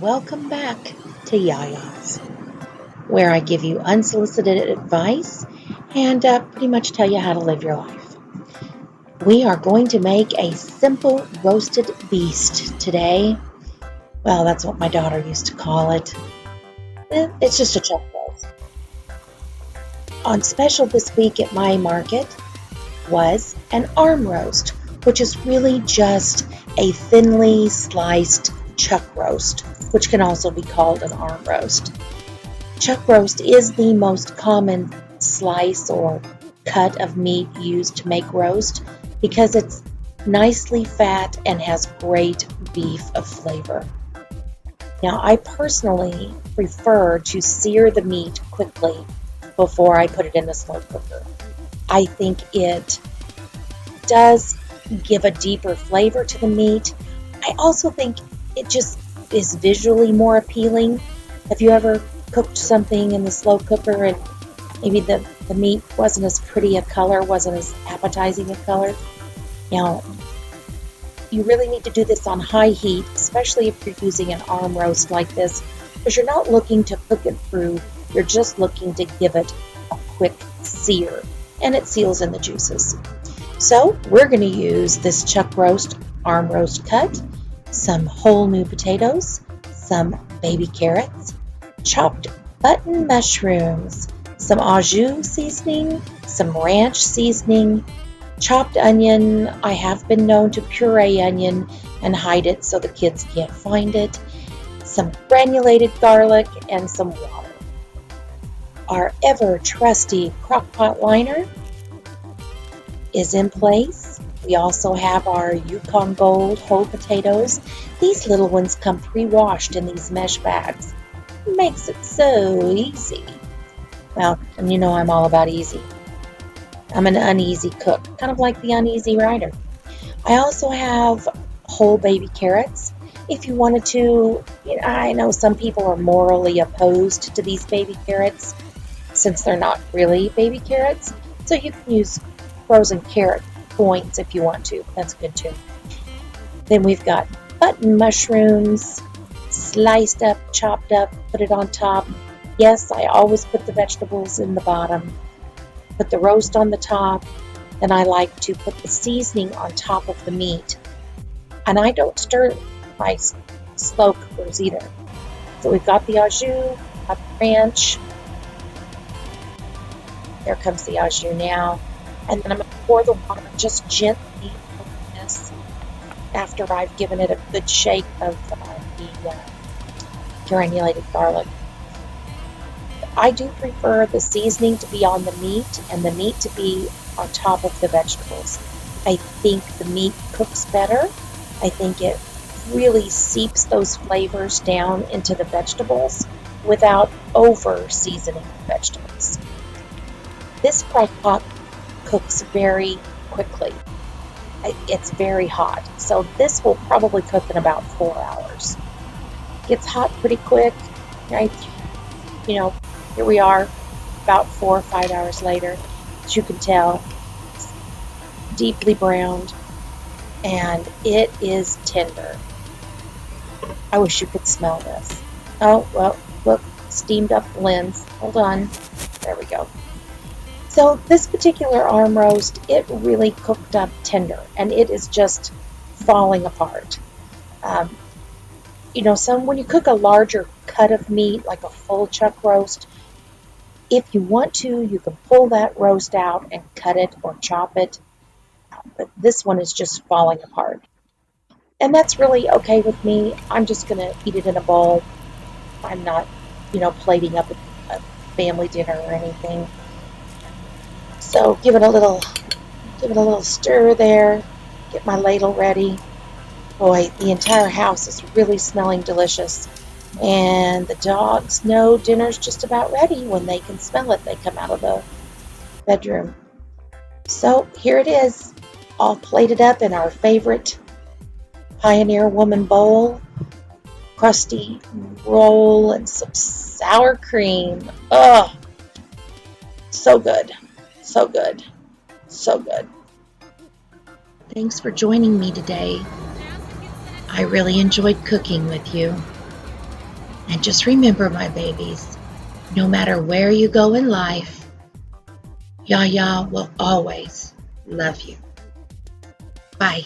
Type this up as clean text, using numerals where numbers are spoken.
Welcome back to Yaya's, where I give you unsolicited advice and pretty much tell you how to live your life. We are going to make a simple roasted beast today. Well, that's what my daughter used to call it. It's just a chuck roast. On special this week at my market was an arm roast, which is really just a thinly sliced chuck roast, which can also be called an arm roast. Chuck roast is the most common slice or cut of meat used to make roast because it's nicely fat and has great beef of flavor. Now, I personally prefer to sear the meat quickly before I put it in the slow cooker. I think it does give a deeper flavor to the meat. I also think it just is visually more appealing. Have you ever cooked something in the slow cooker and maybe the meat wasn't as pretty a color, wasn't as appetizing a color? Now, you really need to do this on high heat, especially if you're using an arm roast like this, because you're not looking to cook it through, you're just looking to give it a quick sear, and it seals in the juices. So we're going to use this chuck roast arm roast cut, some whole new potatoes, some baby carrots, chopped button mushrooms, some au jus seasoning, some ranch seasoning, chopped onion. I have been known to puree onion and hide it so the kids can't find it, some granulated garlic, and some water. Our ever trusty crock pot liner is in place. We also have our Yukon Gold whole potatoes. These little ones come pre-washed in these mesh bags. It makes it so easy. Well, and you know I'm all about easy. I'm an uneasy cook, kind of like the uneasy rider. I also have whole baby carrots. If you wanted to, I know some people are morally opposed to these baby carrots since they're not really baby carrots. So you can use frozen carrot points if you want to. That's good too. Then we've got button mushrooms, sliced up, chopped up, put it on top. Yes, I always put the vegetables in the bottom. Put the roast on the top, and I like to put the seasoning on top of the meat. And I don't stir my slow cookers either. So we've got the au jus, got the ranch. There comes the au jus now. And then I'm going to pour the water just gently over this after I've given it a good shake of the granulated garlic. I do prefer the seasoning to be on the meat and the meat to be on top of the vegetables. I think the meat cooks better. I think it really seeps those flavors down into the vegetables without over seasoning the vegetables. This crock pot cooks very quickly. It's very hot, so this will probably cook in about 4 hours. Gets hot pretty quick, right? Here we are about 4 or 5 hours later. As you can tell, it's deeply browned and it is tender. I wish you could smell this. Oh, well, look, steamed up the lens. Hold on. There we go. So this particular arm roast, it really cooked up tender and it is just falling apart. When you cook a larger cut of meat, like a full chuck roast, if you want to, you can pull that roast out and cut it or chop it. But this one is just falling apart. And that's really okay with me. I'm just going to eat it in a bowl. I'm not, plating up a family dinner or anything. So give it a little stir there. Get my ladle ready. Boy, the entire house is really smelling delicious. And the dogs know dinner's just about ready when they can smell it. They come out of the bedroom. So here it is, all plated up in our favorite Pioneer Woman bowl. Crusty roll and some sour cream. Oh, so good. So good. So good. Thanks for joining me today. I really enjoyed cooking with you. And just remember, my babies, no matter where you go in life, Yaya will always love you. Bye.